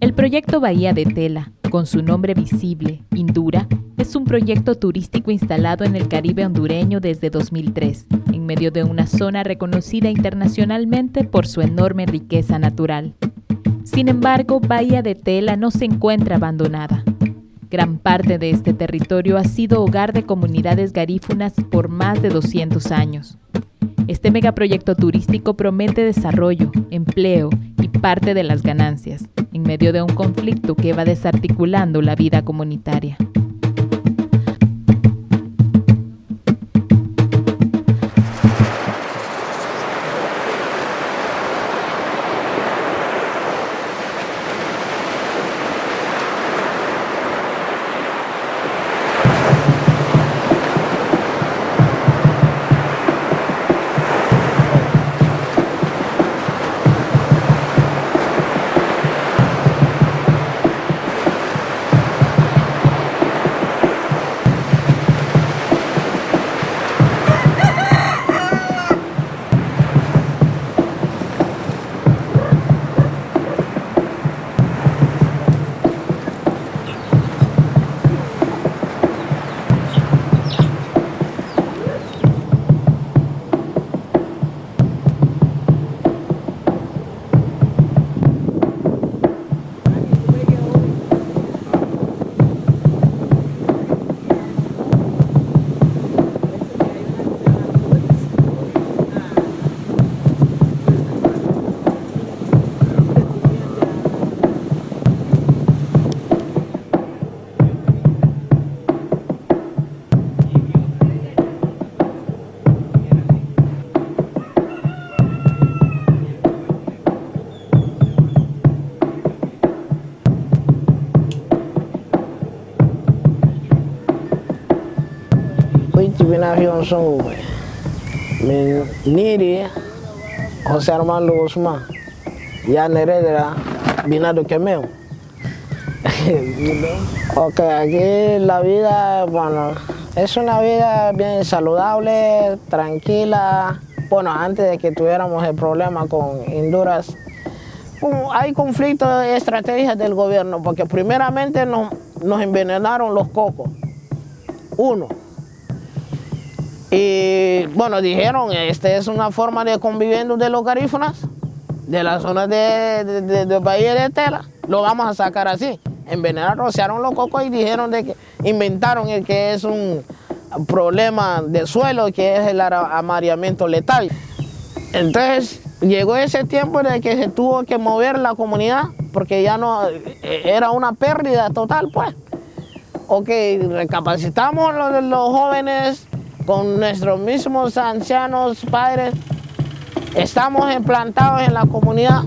El proyecto Bahía de Tela, con su nombre visible, Indura, es un proyecto turístico instalado en el Caribe hondureño desde 2003, en medio de una zona reconocida internacionalmente por su enorme riqueza natural. Sin embargo, Bahía de Tela no se encuentra abandonada. Gran parte de este territorio ha sido hogar de comunidades garífunas por más de 200 años. Este megaproyecto turístico promete desarrollo, empleo y parte de las ganancias, en medio de un conflicto que va desarticulando la vida comunitaria. Binación son Niri, José Armando Guzmán, ya Neredera, Binado Quemeo. Ok, aquí la vida, bueno, es una vida bien saludable, tranquila. Bueno, antes de que tuviéramos el problema con Honduras, hay conflictos y estrategias del gobierno, porque primeramente nos envenenaron los cocos, uno. Y bueno, dijeron, esta es una forma de conviviendo de los garífunas, de la zona de Bahía de Tela, lo vamos a sacar así. Envenenaron, rociaron los cocos y dijeron de que inventaron el que es un problema de suelo, que es el amareamiento letal. Entonces llegó ese tiempo de que se tuvo que mover la comunidad, porque ya no, era una pérdida total, pues. Ok, recapacitamos los jóvenes con nuestros mismos ancianos, padres, estamos implantados en la comunidad.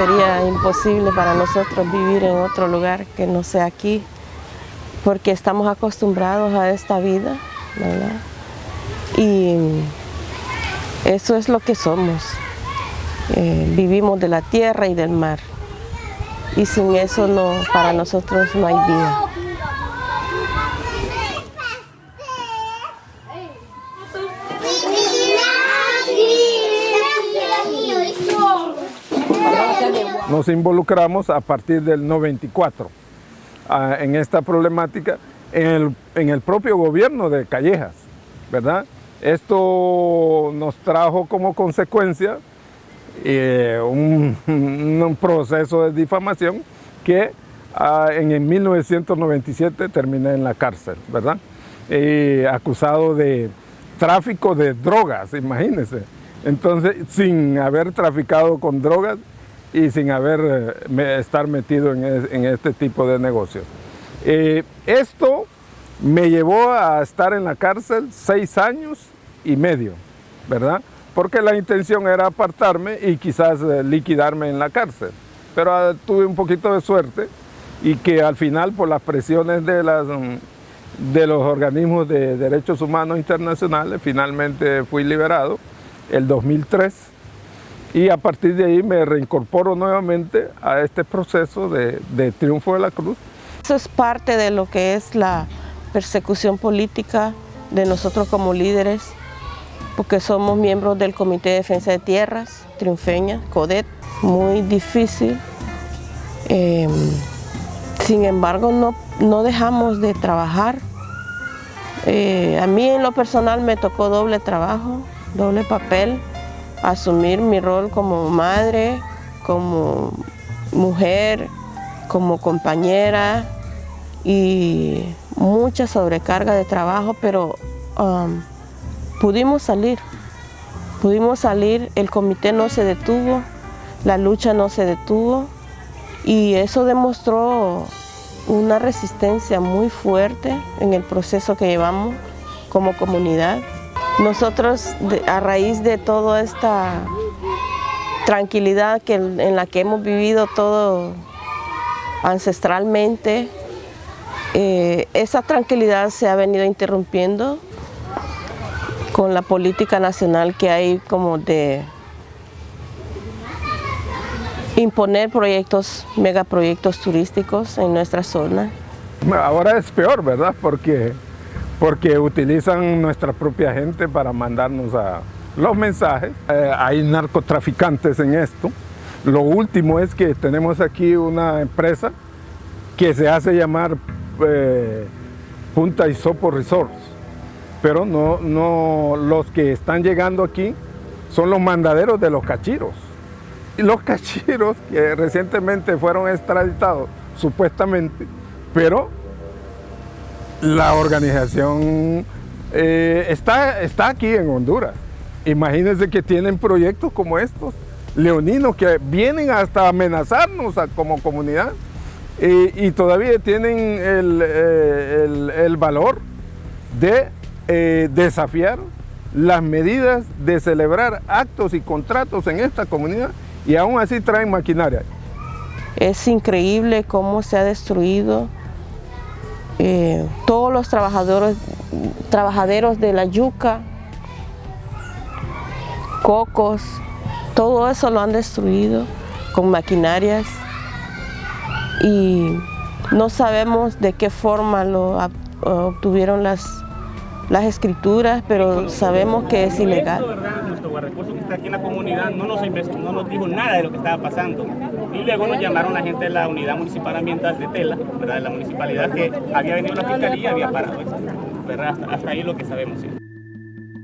sería imposible para nosotros vivir en otro lugar que no sea aquí, porque estamos acostumbrados a esta vida, ¿verdad? Y eso es lo que somos. Vivimos de la tierra y del mar. Y sin eso para nosotros no hay vida. Nos involucramos a partir del 94 en esta problemática en el propio gobierno de Callejas, ¿verdad? Esto nos trajo como consecuencia un proceso de difamación que en 1997 terminé en la cárcel, ¿verdad? Acusado de tráfico de drogas, imagínense. Entonces, sin haber traficado con drogas y sin estar metido en este tipo de negocios. Esto me llevó a estar en la cárcel 6 años y medio, ¿verdad? Porque la intención era apartarme y quizás liquidarme en la cárcel. Pero tuve un poquito de suerte y que al final, por las presiones de los organismos de derechos humanos internacionales, finalmente fui liberado el 2003. Y a partir de ahí me reincorporo nuevamente a este proceso de Triunfo de la Cruz. Eso es parte de lo que es la persecución política de nosotros como líderes, porque somos miembros del Comité de Defensa de Tierras, Triunfeña, CODET, muy difícil. Sin embargo, no dejamos de trabajar. A mí en lo personal me tocó doble trabajo, doble papel, asumir mi rol como madre, como mujer, como compañera y mucha sobrecarga de trabajo, pero pudimos salir, el comité no se detuvo, la lucha no se detuvo y eso demostró una resistencia muy fuerte en el proceso que llevamos como comunidad. Nosotros, a raíz de toda esta tranquilidad en la que hemos vivido todo ancestralmente, esa tranquilidad se ha venido interrumpiendo con la política nacional que hay como de imponer megaproyectos turísticos en nuestra zona. Ahora es peor, ¿verdad? Porque utilizan nuestra propia gente para mandarnos los mensajes. Hay narcotraficantes en esto. Lo último es que tenemos aquí una empresa que se hace llamar Punta Hisopo Resorts, pero no los que están llegando aquí son los mandaderos de los cachiros. Y los cachiros que recientemente fueron extraditados, supuestamente, pero la organización está aquí en Honduras. Imagínense que tienen proyectos como estos, leoninos, que vienen hasta amenazarnos como comunidad y todavía tienen el valor de desafiar las medidas de celebrar actos y contratos en esta comunidad y aún así traen maquinaria. Es increíble cómo se ha destruido todos los trabajaderos de la yuca, cocos, todo eso lo han destruido con maquinarias y no sabemos de qué forma lo obtuvieron las escrituras, pero sabemos que es ilegal. Nuestro guardarecursos que está aquí en la comunidad no nos dijo nada de lo que estaba pasando. Y luego nos llamaron la gente de la Unidad Municipal Ambiental de Tela, ¿verdad? De la municipalidad, que había venido la fiscalía y había parado esto, ¿verdad? Hasta ahí lo que sabemos. Sí.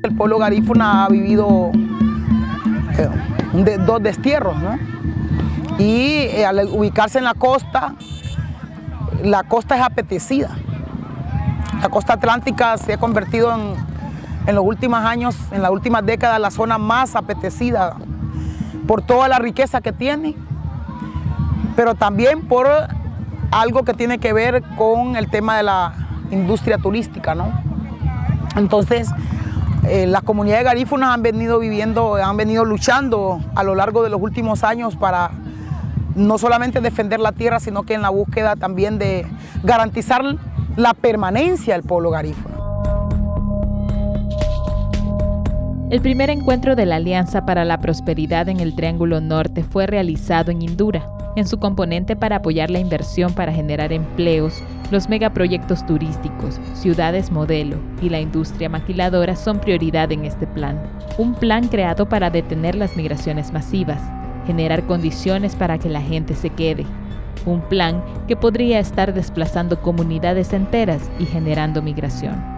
El pueblo garífuna ha vivido dos destierros, ¿no? Y al ubicarse en la costa es apetecida. La costa atlántica se ha convertido en los últimos años, en las últimas décadas, la zona más apetecida por toda la riqueza que tiene, pero también por algo que tiene que ver con el tema de la industria turística, ¿no? Entonces, las comunidades garífunas han venido luchando a lo largo de los últimos años para no solamente defender la tierra, sino que en la búsqueda también de garantizar la permanencia del pueblo garífuna. El primer encuentro de la Alianza para la Prosperidad en el Triángulo Norte fue realizado en Indura, en su componente para apoyar la inversión para generar empleos, los megaproyectos turísticos, ciudades modelo y la industria maquiladora son prioridad en este plan. Un plan creado para detener las migraciones masivas, generar condiciones para que la gente se quede. Un plan que podría estar desplazando comunidades enteras y generando migración.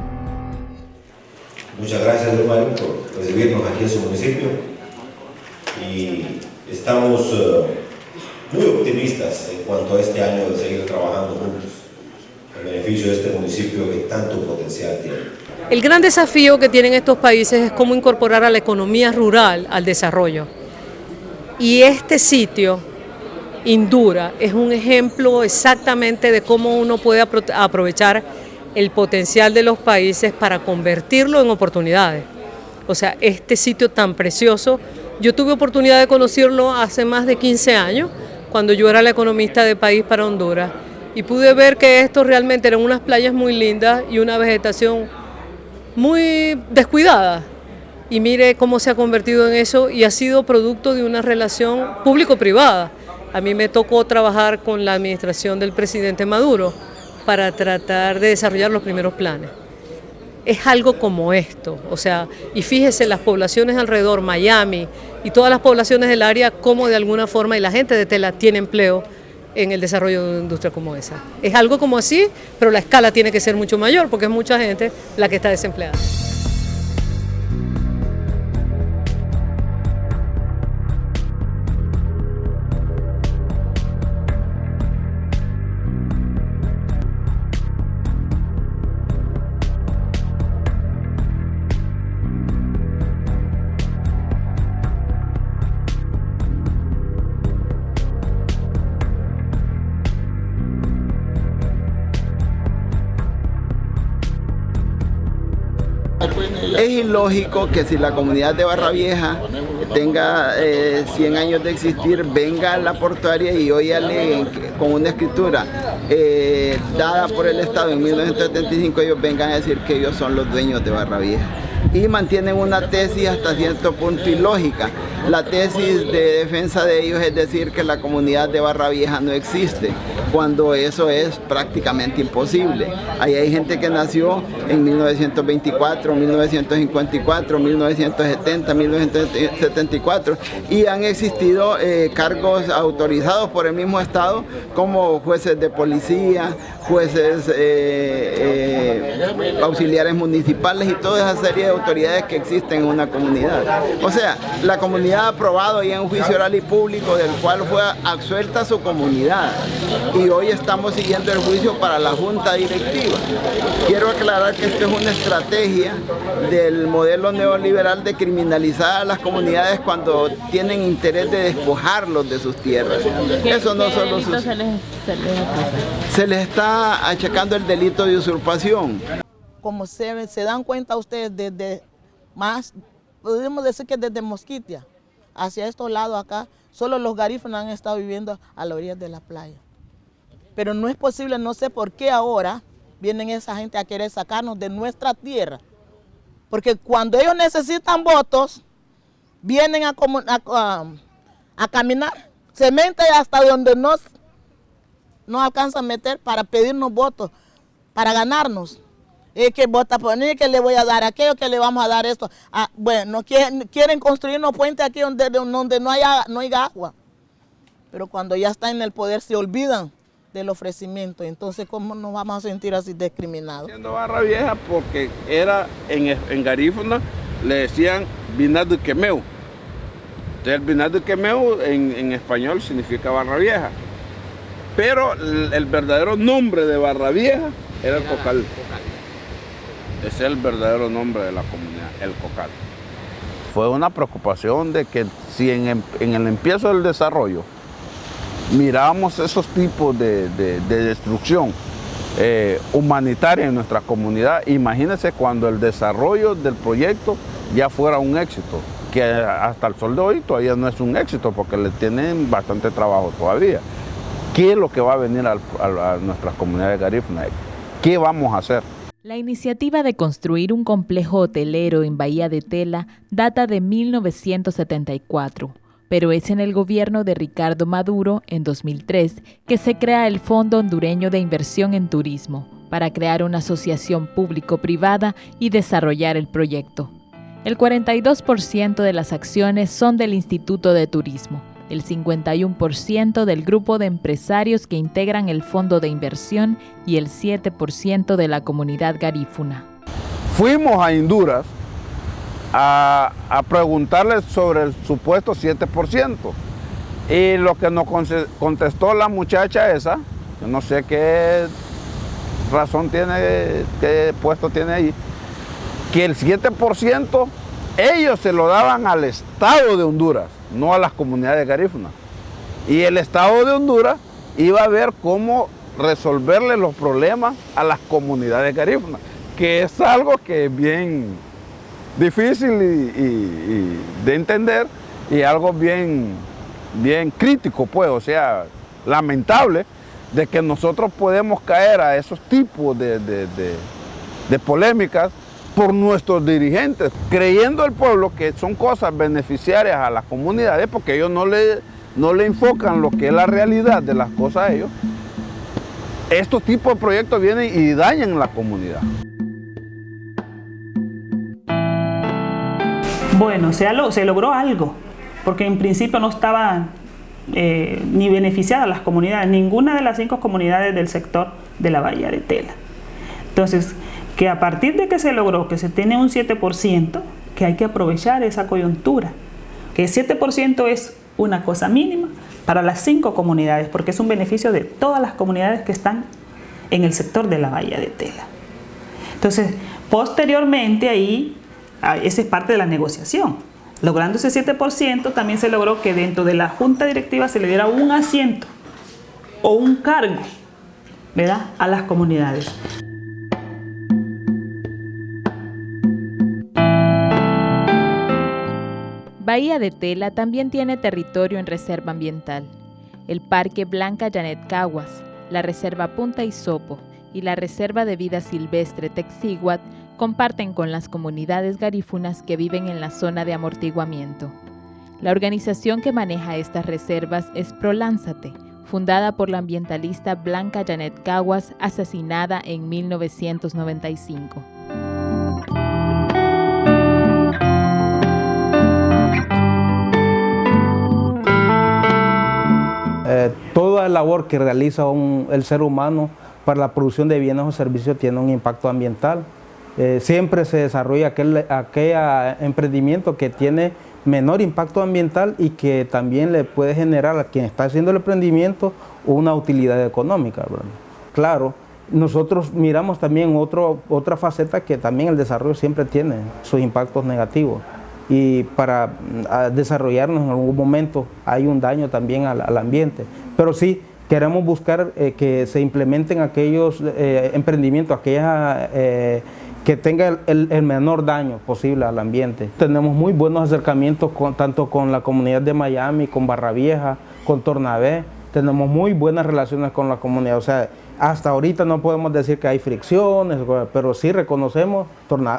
Muchas gracias, don Mario, por recibirnos aquí en su municipio y estamos muy optimistas en cuanto a este año de seguir trabajando juntos en beneficio de este municipio que tanto potencial tiene. El gran desafío que tienen estos países es cómo incorporar a la economía rural al desarrollo. Y este sitio, Indura, es un ejemplo exactamente de cómo uno puede aprovechar el potencial de los países para convertirlo en oportunidades. O sea, este sitio tan precioso, yo tuve oportunidad de conocerlo hace más de 15 años, cuando yo era la economista de País para Honduras, y pude ver que esto realmente eran unas playas muy lindas y una vegetación muy descuidada. Y mire cómo se ha convertido en eso y ha sido producto de una relación público-privada. A mí me tocó trabajar con la administración del presidente Maduro para tratar de desarrollar los primeros planes. Es algo como esto, o sea, y fíjese las poblaciones alrededor, Miami y todas las poblaciones del área, cómo de alguna forma, y la gente de Tela tiene empleo en el desarrollo de una industria como esa. Es algo como así, pero la escala tiene que ser mucho mayor porque es mucha gente la que está desempleada. Es ilógico que si la comunidad de Barra Vieja tenga 100 años de existir, venga a la portuaria y hoy con una escritura dada por el Estado en 1975, ellos vengan a decir que ellos son los dueños de Barra Vieja. Y mantienen una tesis hasta cierto punto ilógica. La tesis de defensa de ellos es decir que la comunidad de Barra Vieja no existe, cuando eso es prácticamente imposible. Ahí hay gente que nació en 1924, 1954, 1970, 1974 y han existido cargos autorizados por el mismo Estado como jueces de policía, jueces auxiliares municipales y toda esa serie de autoridades que existen en una comunidad. O sea, la comunidad ha aprobado ya un juicio oral y público del cual fue absuelta su comunidad y hoy estamos siguiendo el juicio para la junta directiva. Quiero aclarar que esto es una estrategia del modelo neoliberal de criminalizar a las comunidades cuando tienen interés de despojarlos de sus tierras. Eso no solo se les está achacando el delito de usurpación. Como se dan cuenta ustedes, desde más, podemos decir que desde Mosquitia hacia estos lados acá, solo los garífunas han estado viviendo a la orilla de la playa. Pero no es posible, no sé por qué ahora vienen esa gente a querer sacarnos de nuestra tierra. Porque cuando ellos necesitan votos, vienen a caminar, se meten hasta donde no alcanzan a meter para pedirnos votos, para ganarnos. Que vota por mí, que le voy a dar aquello, que le vamos a dar esto. Bueno, quieren construir unos puentes aquí donde no hay agua. Pero cuando ya están en el poder se olvidan del ofrecimiento. Entonces, ¿cómo nos vamos a sentir así discriminados? Siendo Barra Vieja porque era en Garífuna, le decían Vinar de Quemeu. Entonces, el Vinar de Quemeu en español significa Barra Vieja. Pero el verdadero nombre de Barra Vieja era el Cocal. Ese es el verdadero nombre de la comunidad, el Cocal. Fue una preocupación de que si en el empiezo del desarrollo mirábamos esos tipos de destrucción humanitaria en nuestra comunidad, imagínense cuando el desarrollo del proyecto ya fuera un éxito. que hasta el sol de hoy todavía no es un éxito porque le tienen bastante trabajo todavía. ¿Qué es lo que va a venir a nuestras comunidades garífunas? ¿Qué vamos a hacer? La iniciativa de construir un complejo hotelero en Bahía de Tela data de 1974, pero es en el gobierno de Ricardo Maduro, en 2003, que se crea el Fondo Hondureño de Inversión en Turismo, para crear una asociación público-privada y desarrollar el proyecto. El 42% de las acciones son del Instituto de Turismo, el 51% del grupo de empresarios que integran el fondo de inversión y el 7% de la comunidad garífuna. Fuimos a Honduras a preguntarles sobre el supuesto 7%. Y lo que nos contestó la muchacha esa, yo no sé qué razón tiene, qué puesto tiene ahí, que el 7% ellos se lo daban al Estado de Honduras, no a las comunidades garífunas. Y el Estado de Honduras iba a ver cómo resolverle los problemas a las comunidades garífunas, que es algo que es bien difícil y de entender y algo bien crítico, pues, o sea, lamentable de que nosotros podemos caer a esos tipos de polémicas por nuestros dirigentes, creyendo el pueblo que son cosas beneficiarias a las comunidades, porque ellos no le enfocan lo que es la realidad de las cosas a ellos. Estos tipos de proyectos vienen y dañan la comunidad. Bueno, se logró algo, porque en principio no estaban ni beneficiadas las comunidades, ninguna de las 5 comunidades del sector de la Bahía de Tela. Entonces, que a partir de que se logró que se tiene un 7%, que hay que aprovechar esa coyuntura, que el 7% es una cosa mínima para las 5 comunidades, porque es un beneficio de todas las comunidades que están en el sector de la Bahía de Tela. Entonces, posteriormente ahí, esa es parte de la negociación. Logrando ese 7%, también se logró que dentro de la junta directiva se le diera un asiento o un cargo, ¿verdad?, a las comunidades. Bahía de Tela también tiene territorio en reserva ambiental. El Parque Blanca Janet Caguas, la Reserva Punta Hisopo y la Reserva de Vida Silvestre Texiguat comparten con las comunidades garífunas que viven en la zona de amortiguamiento. La organización que maneja estas reservas es Prolánzate, fundada por la ambientalista Blanca Janet Caguas, asesinada en 1995. Toda labor que realiza el ser humano para la producción de bienes o servicios tiene un impacto ambiental. Siempre se desarrolla aquel emprendimiento que tiene menor impacto ambiental y que también le puede generar a quien está haciendo el emprendimiento una utilidad económica, ¿verdad? Claro, nosotros miramos también otra faceta que también el desarrollo siempre tiene sus impactos negativos. Y para desarrollarnos en algún momento hay un daño también al ambiente. Pero sí, queremos buscar que se implementen aquellos emprendimientos, aquellas que tengan el menor daño posible al ambiente. Tenemos muy buenos acercamientos tanto con la comunidad de Miami, con Barra Vieja, con Tornabé. Tenemos muy buenas relaciones con la comunidad. O sea, hasta ahorita no podemos decir que hay fricciones, pero sí reconocemos,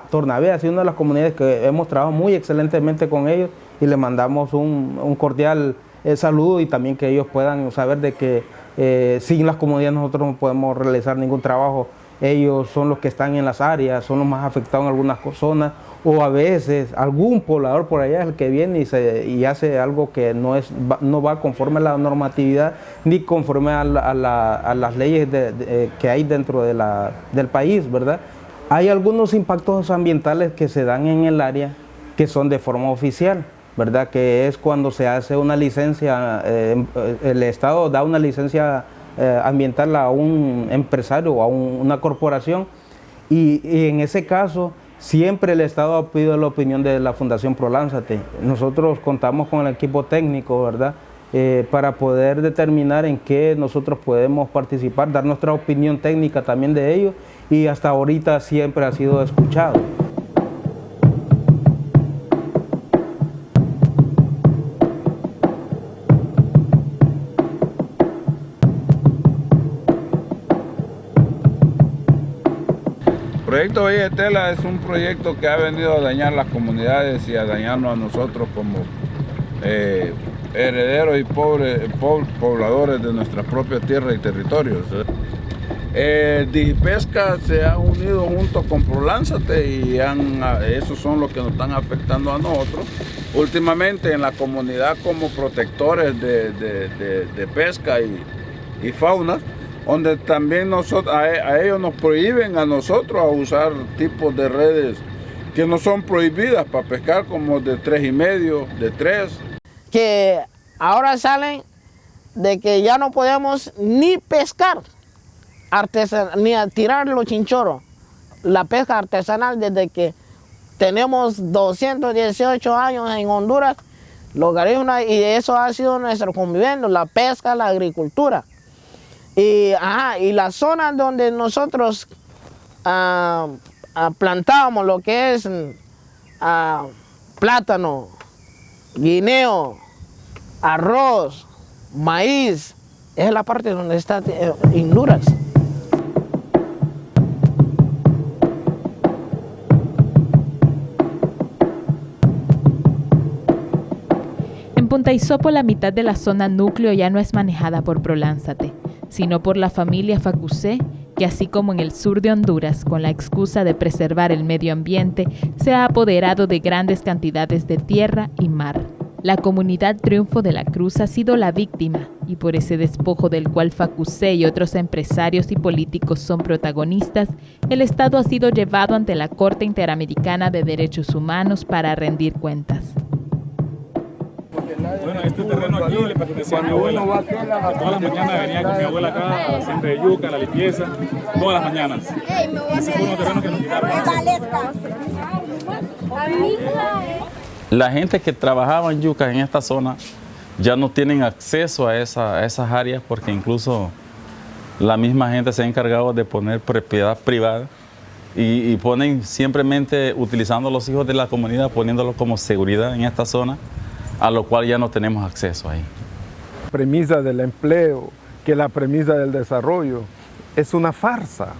Tornabé ha sido una de las comunidades que hemos trabajado muy excelentemente con ellos y le mandamos un cordial saludo y también que ellos puedan saber de que sin las comunidades nosotros no podemos realizar ningún trabajo. Ellos son los que están en las áreas, son los más afectados en algunas zonas, o a veces algún poblador por allá es el que viene y hace algo que no va conforme a la normatividad ni conforme a las leyes que hay dentro del país, ¿verdad? Hay algunos impactos ambientales que se dan en el área que son de forma oficial, ¿verdad? Que es cuando se hace una licencia, el Estado da una licencia ambiental a un empresario o a una corporación y en ese caso siempre el Estado ha pedido la opinión de la Fundación Prolánzate. Nosotros contamos con el equipo técnico, ¿verdad? Para poder determinar en qué nosotros podemos participar, dar nuestra opinión técnica también de ellos y hasta ahorita siempre ha sido escuchado. proyecto Bahía de Tela es un proyecto que ha venido a dañar las comunidades y a dañarnos a nosotros como herederos y pobladores de nuestras propias tierras y territorios. Digipesca se ha unido junto con Prolánzate y esos son los que nos están afectando a nosotros. Últimamente en la comunidad como protectores de pesca y fauna, donde también a ellos nos prohíben a nosotros a usar tipos de redes que no son prohibidas para pescar, como de 3,5, de 3. Que ahora salen de que ya no podemos ni pescar ni a tirar los chinchorros. La pesca artesanal desde que tenemos 218 años en Honduras, los garífunas, y eso ha sido nuestro conviviendo, la pesca, la agricultura. Y la zona donde nosotros plantábamos lo que es plátano, guineo, arroz, maíz, es la parte donde está Honduras. En Punta Hisopo, la mitad de la zona núcleo ya no es manejada por Prolánzate, sino por la familia Facusé, que así como en el sur de Honduras, con la excusa de preservar el medio ambiente, se ha apoderado de grandes cantidades de tierra y mar. La comunidad Triunfo de la Cruz ha sido la víctima, y por ese despojo del cual Facusé y otros empresarios y políticos son protagonistas, el Estado ha sido llevado ante la Corte Interamericana de Derechos Humanos para rendir cuentas. Bueno, este terreno aquí le pertenecía a mi abuela. Todas las mañanas venía con mi abuela acá a la siembra de yuca, a la limpieza, todas las mañanas. Ese fue un terreno que nos quitaron. La gente que trabajaba en yuca en esta zona ya no tienen acceso a esas áreas, porque incluso la misma gente se ha encargado de poner propiedad privada y ponen simplemente utilizando a los hijos de la comunidad, poniéndolos como seguridad en esta zona, a lo cual ya no tenemos acceso ahí. La premisa del empleo, que la premisa del desarrollo, es una farsa.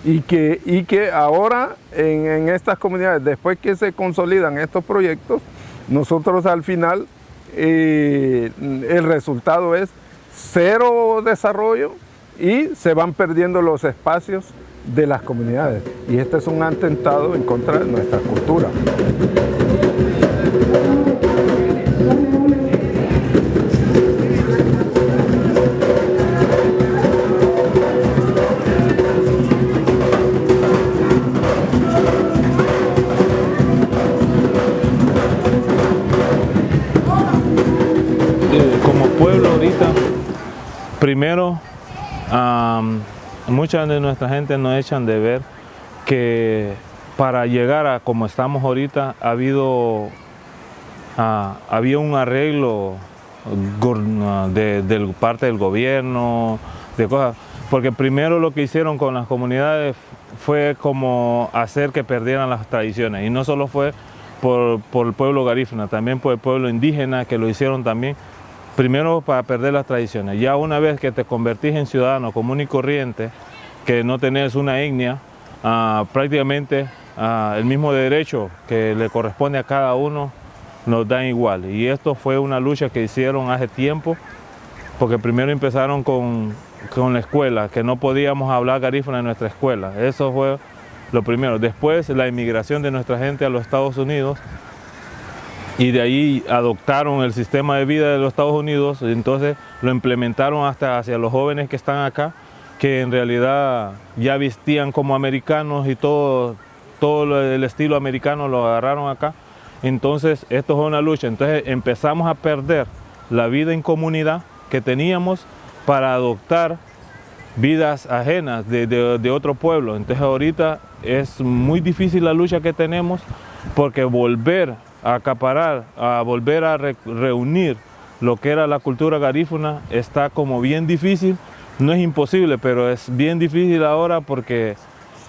Y que ahora en estas comunidades, después que se consolidan estos proyectos, nosotros al final el resultado es cero desarrollo y se van perdiendo los espacios de las comunidades. Y este es un atentado en contra de nuestra cultura. Primero, mucha de nuestra gente nos echan de ver que para llegar a como estamos ahorita había un arreglo de parte del gobierno, de cosas, porque primero lo que hicieron con las comunidades fue como hacer que perdieran las tradiciones, y no solo fue por el pueblo garífuna, también por el pueblo indígena, que lo hicieron también. Primero para perder las tradiciones. Ya una vez que te convertís en ciudadano común y corriente, que no tenés una etnia, prácticamente el mismo derecho que le corresponde a cada uno nos dan igual. Y esto fue una lucha que hicieron hace tiempo, porque primero empezaron con la escuela, que no podíamos hablar garífuna en nuestra escuela. Eso fue lo primero. Después la inmigración de nuestra gente a los Estados Unidos, y de ahí adoptaron el sistema de vida de los Estados Unidos, y entonces lo implementaron hasta hacia los jóvenes que están acá, que en realidad ya vestían como americanos y todo el estilo americano lo agarraron acá. Entonces esto fue una lucha, entonces empezamos a perder la vida en comunidad que teníamos para adoptar vidas ajenas de otro pueblo. Entonces ahorita es muy difícil la lucha que tenemos, porque volver a acaparar, a volver a reunir lo que era la cultura garífuna está como bien difícil. No es imposible, pero es bien difícil ahora, porque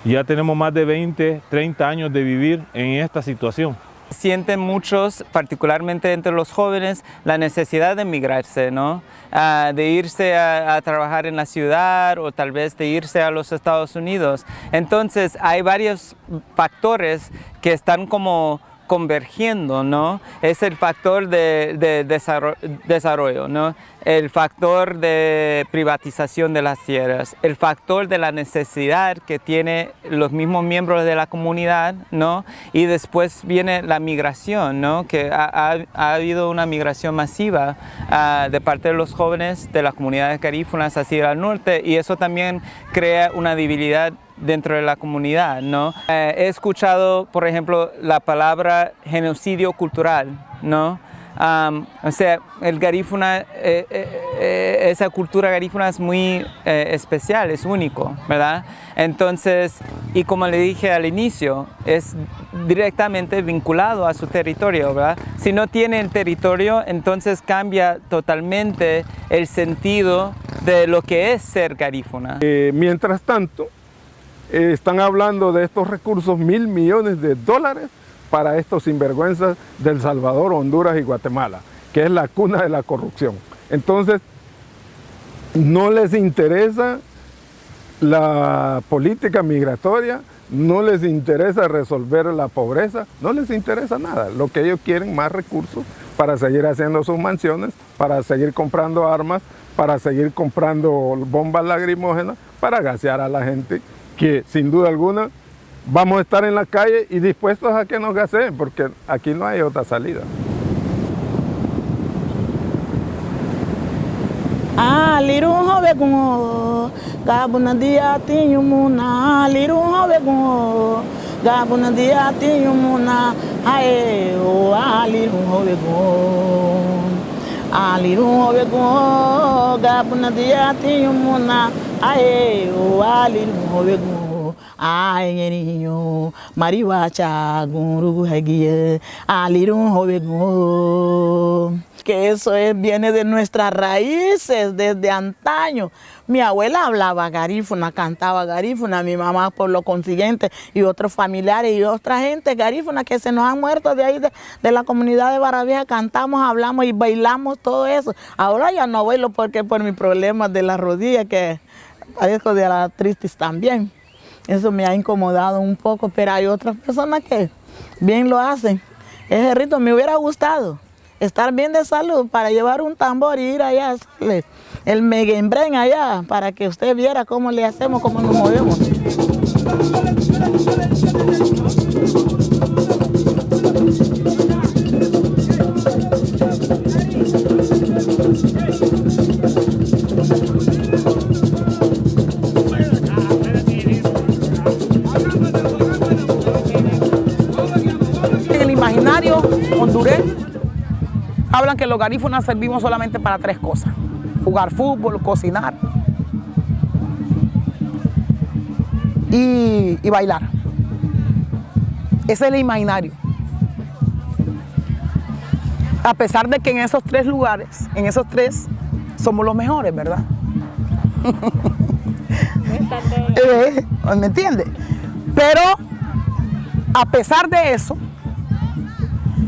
ya tenemos más de 20, 30 años de vivir en esta situación. sienten muchos, particularmente entre los jóvenes, la necesidad de migrarse, ¿no? De irse a trabajar en la ciudad o tal vez de irse a los Estados Unidos. Entonces hay varios factores que están como convergiendo, ¿no? Es el factor de desarrollo, ¿no? El factor de privatización de las tierras, el factor de la necesidad que tienen los mismos miembros de la comunidad, ¿no? Y después viene la migración, ¿no? Que ha habido una migración masiva de parte de los jóvenes de las comunidades garífunas hacia el norte, y eso también crea una debilidad dentro de la comunidad, ¿no? He escuchado, por ejemplo, la palabra genocidio cultural, ¿no? O sea, el garífuna, esa cultura garífuna es muy especial, es único, ¿verdad? Entonces, y como le dije al inicio, es directamente vinculado a su territorio, ¿verdad? Si no tiene el territorio, entonces cambia totalmente el sentido de lo que es ser garífuna. Mientras tanto, están hablando de estos recursos, $1.000 millones para estos sinvergüenzas de El Salvador, Honduras y Guatemala, que es la cuna de la corrupción. Entonces, no les interesa la política migratoria, no les interesa resolver la pobreza, no les interesa nada. Lo que ellos quieren, más recursos para seguir haciendo sus mansiones, para seguir comprando armas, para seguir comprando bombas lacrimógenas, para gasear a la gente, que sin duda alguna vamos a estar en la calle y dispuestos a que nos gaseen, porque aquí no hay otra salida. Lirun hobe gungo, gabuna dia tinha muna. Lirun hobe gungo, gabuna dia tinha muna. Ae o lirun hobe gungo, lirun hobe gungo, gabuna dia tinha muna. Ae o lirun hobe gungo. Ai ngerinho, mariwacha guru hegie, lirun hobe gungo. Que eso viene de nuestras raíces, desde antaño. Mi abuela hablaba garífuna, cantaba garífuna, mi mamá por lo consiguiente, y otros familiares y otra gente garífuna que se nos han muerto de ahí, de la comunidad de Barra Vieja, cantamos, hablamos y bailamos todo eso. Ahora ya no bailo porque por mis problemas de la rodilla, que padezco de la artritis también. Eso me ha incomodado un poco, pero hay otras personas que bien lo hacen. Ese rito me hubiera gustado. Estar bien de salud para llevar un tambor y ir allá a hacerle el meguembren allá para que usted viera cómo le hacemos, cómo nos movemos. En el imaginario hondureño hablan que los garífunas servimos solamente para 3 cosas: jugar fútbol, cocinar y bailar. Ese es el imaginario. A pesar de que en esos 3 lugares, en esos 3, somos los mejores, ¿verdad? ¿Me entiende? Pero a pesar de eso,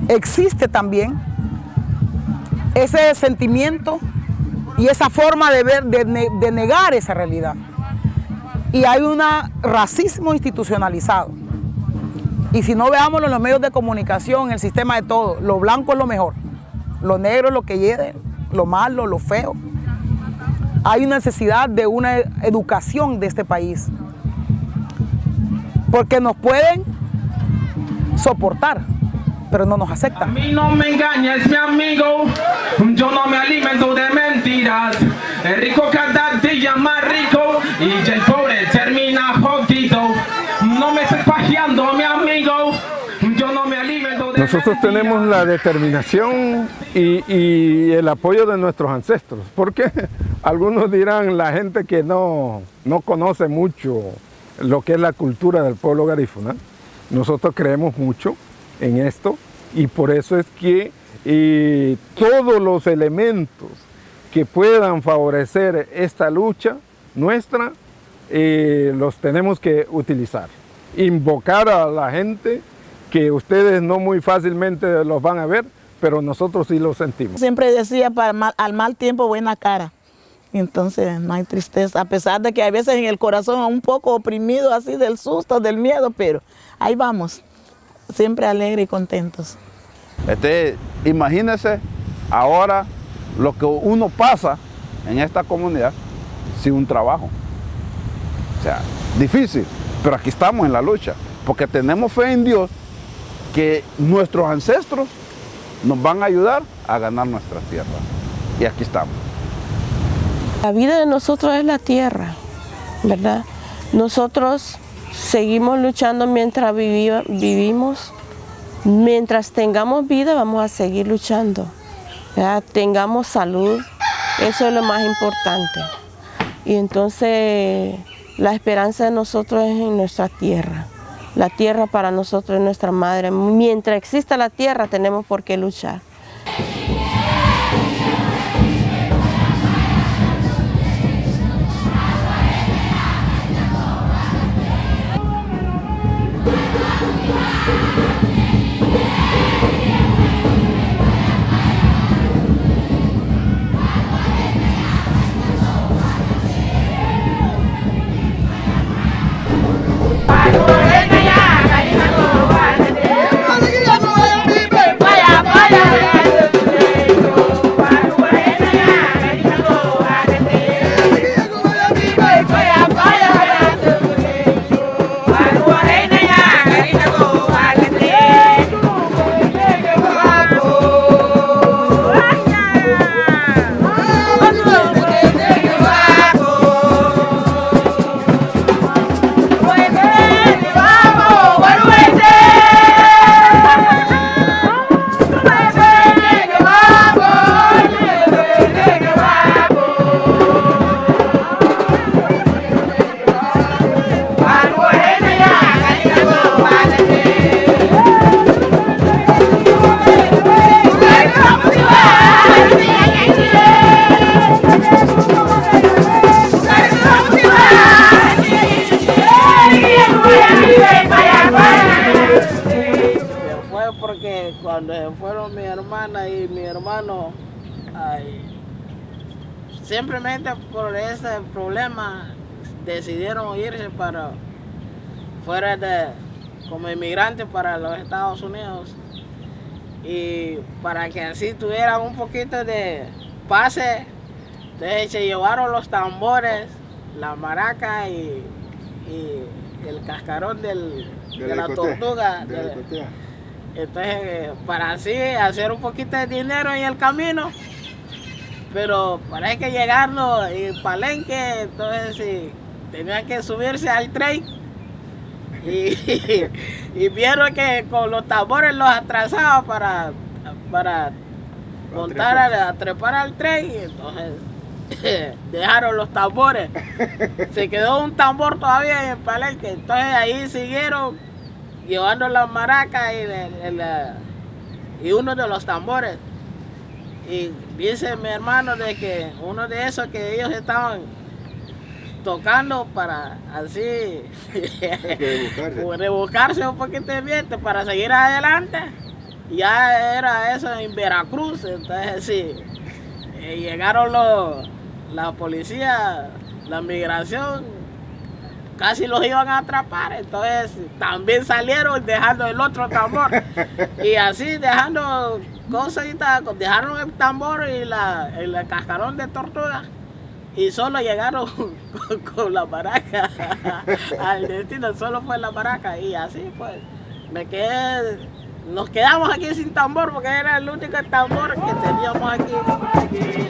existe también ese sentimiento y esa forma de ver, de negar esa realidad. Y hay un racismo institucionalizado. Y si no veámoslo en los medios de comunicación, el sistema de todo, lo blanco es lo mejor, lo negro es lo que hiede, lo malo, lo feo. Hay una necesidad de una educación de este país, porque nos pueden soportar, pero no nos aceptan. A mí no me engañes, mi amigo, yo no me alimento de mentiras. El rico cada día más rico y el pobre termina jodido. No me estés pajeando, mi amigo, yo no me alimento de Nosotros tenemos la determinación y el apoyo de nuestros ancestros, porque algunos dirán, la gente que no conoce mucho lo que es la cultura del pueblo garífuna, nosotros creemos mucho en esto, y por eso es que todos los elementos que puedan favorecer esta lucha nuestra los tenemos que utilizar, invocar a la gente que ustedes no muy fácilmente los van a ver, pero nosotros sí lo sentimos. Siempre decía, al mal tiempo buena cara. Entonces no hay tristeza, a pesar de que a veces en el corazón un poco oprimido así del susto, del miedo, pero ahí vamos, siempre alegres y contentos. Imagínense ahora lo que uno pasa en esta comunidad sin un trabajo. O sea, difícil, pero aquí estamos en la lucha, porque tenemos fe en Dios que nuestros ancestros nos van a ayudar a ganar nuestras tierras. Y aquí estamos. La vida de nosotros es la tierra, ¿verdad? Nosotros seguimos luchando mientras vivimos. Mientras tengamos vida vamos a seguir luchando, ¿verdad? Tengamos salud, eso es lo más importante. Y entonces la esperanza de nosotros es en nuestra tierra. La tierra para nosotros es nuestra madre. Mientras exista la tierra tenemos por qué luchar. Porque cuando fueron mi hermana y mi hermano, simplemente por ese problema decidieron irse para fuera como inmigrantes para los Estados Unidos, y para que así tuvieran un poquito de pase, entonces se llevaron los tambores, la maraca y el cascarón de la tortuga. Entonces, para así hacer un poquito de dinero en el camino, pero parece que llegaron en Palenque, entonces sí, tenían que subirse al tren y vieron que con los tambores los atrasaban para montar a trepar al tren, y entonces dejaron los tambores. Se quedó un tambor todavía en Palenque, entonces ahí siguieron llevando las maracas y uno de los tambores. Y dice mi hermano de que uno de esos que ellos estaban tocando para así rebuscarse un poquito de viento para seguir adelante, ya era eso en Veracruz. Entonces sí, llegaron la policía, la migración, casi los iban a atrapar, entonces también salieron dejando el otro tambor. Y así dejando cositas, dejaron el tambor y el cascarón de tortuga, y solo llegaron con la maraca al destino, solo fue la maraca. Y así pues nos quedamos aquí sin tambor porque era el único tambor que teníamos aquí.